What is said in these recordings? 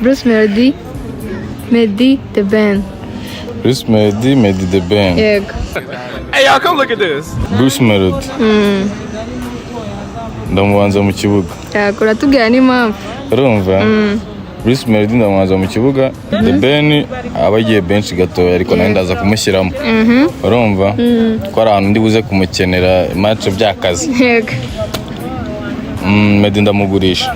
Bruce Melody, Meddy the Ben. Bruce Melody, Meddy the Ben. Yego. Hey, y'all, come look at this. Bruce Melody. Ndamubanza mu kibuga. Yego, uratubwira n'impamvu. Urumva? Bruce Melody ndamubanza mu kibuga. The Ben aba agiye benshi gatoya ariko nawe ndaza kumushyiramo. Urumva? Ko ari ahantu ndi buze kumukenera match by'akazi. Yego. Meddy ndamugurisha.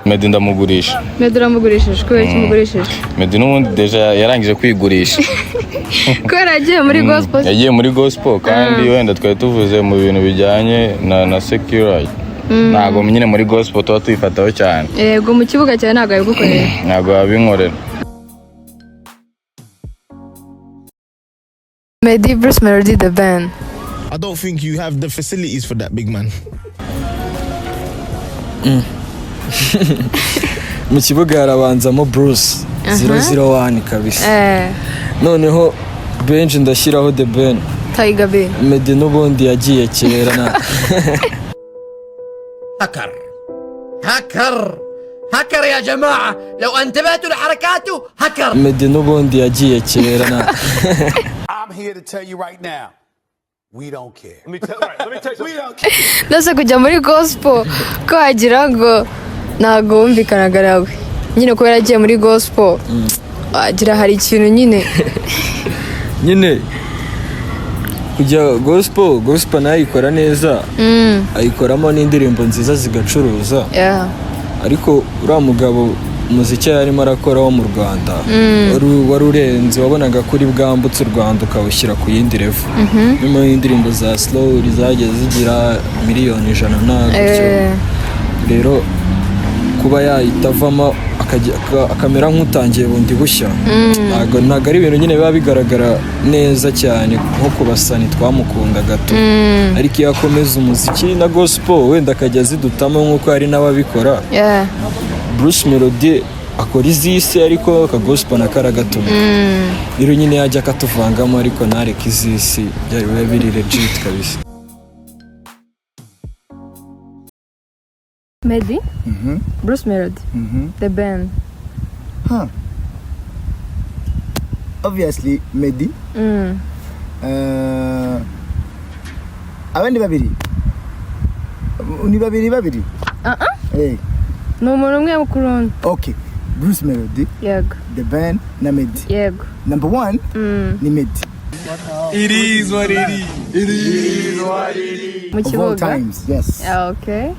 Meddy ndamugurisha. Meddy uramugurishije kubera iki umugurishije? Meddy n'ubundi deja yarangije kwigurisha. Ko yaragiye muri gospel. Yagiye muri gospel kandi wenda twari tuvuze mu bintu bijyanye na security. Ntago nyine muri gospel tuba tuyifataho cyane. Yego mu kibuga cyane ntago yabigukorera. Ntago yabinkorera. Meddy, Bruce Melody the Ben. I don't think you have the facilities for that, big man. Mu kibuga harabanzamo Bruce 001 kabisa. Noneho bench ndashyiraho the Ben. Tiger Ben. Meddy n'ubundi yagiye kera na. هكر يا جماعة لو انتبهتوا لحركاته هكر. Meddy n'ubundi yagiye kera na. I'm here to tell you right now, we don't care. Let me tell you. We don't care. Ndase kujya muri gospel ko wagira ngo ntago wumvikanaga nawe. Nyine ko yaragiye muri gospel. Wagira hari ikintu nyine kujya gospel nayo ayikora neza. Ayikoramo n'indirimbo nziza zigacuruza. Ariko uriya mugabo umuziki yarimo arakora wo mu Rwanda wari urenze, wabonaga kuri bwambutse u Rwanda ukawushyira ku yindi level. Nyuma y'indirimbo za slow zagiye zigira miliyoni 100 na gutyo. Rero kuba yahitavamo akamera nk'utangiye bundi bushya ntago ari ibintu nyine biba bigaragara neza cyane nko kubasani twamukunda gato. Ariko iyo akomeza umuziki na gospel wenda akajya zidutamo nk'uko hari n'ababikora. Bruce Melody akora izisi ariko aka gospel nakara gato. Rero nyine yajya akatuvangamo ariko ntareka izisi byari biba biri legit kabisa. Meddy, Bruce Melody, the Ben. Obviously Meddy. Abandi babiri. Ni babiri. Hey. Ni umuntu umwe mukurundi. Okay. Bruce Melody. Yego. The Ben na Meddy. Yego. Number 1 ni Meddy. It is what it is. Mu Of all kibuga. times, yes. Okay.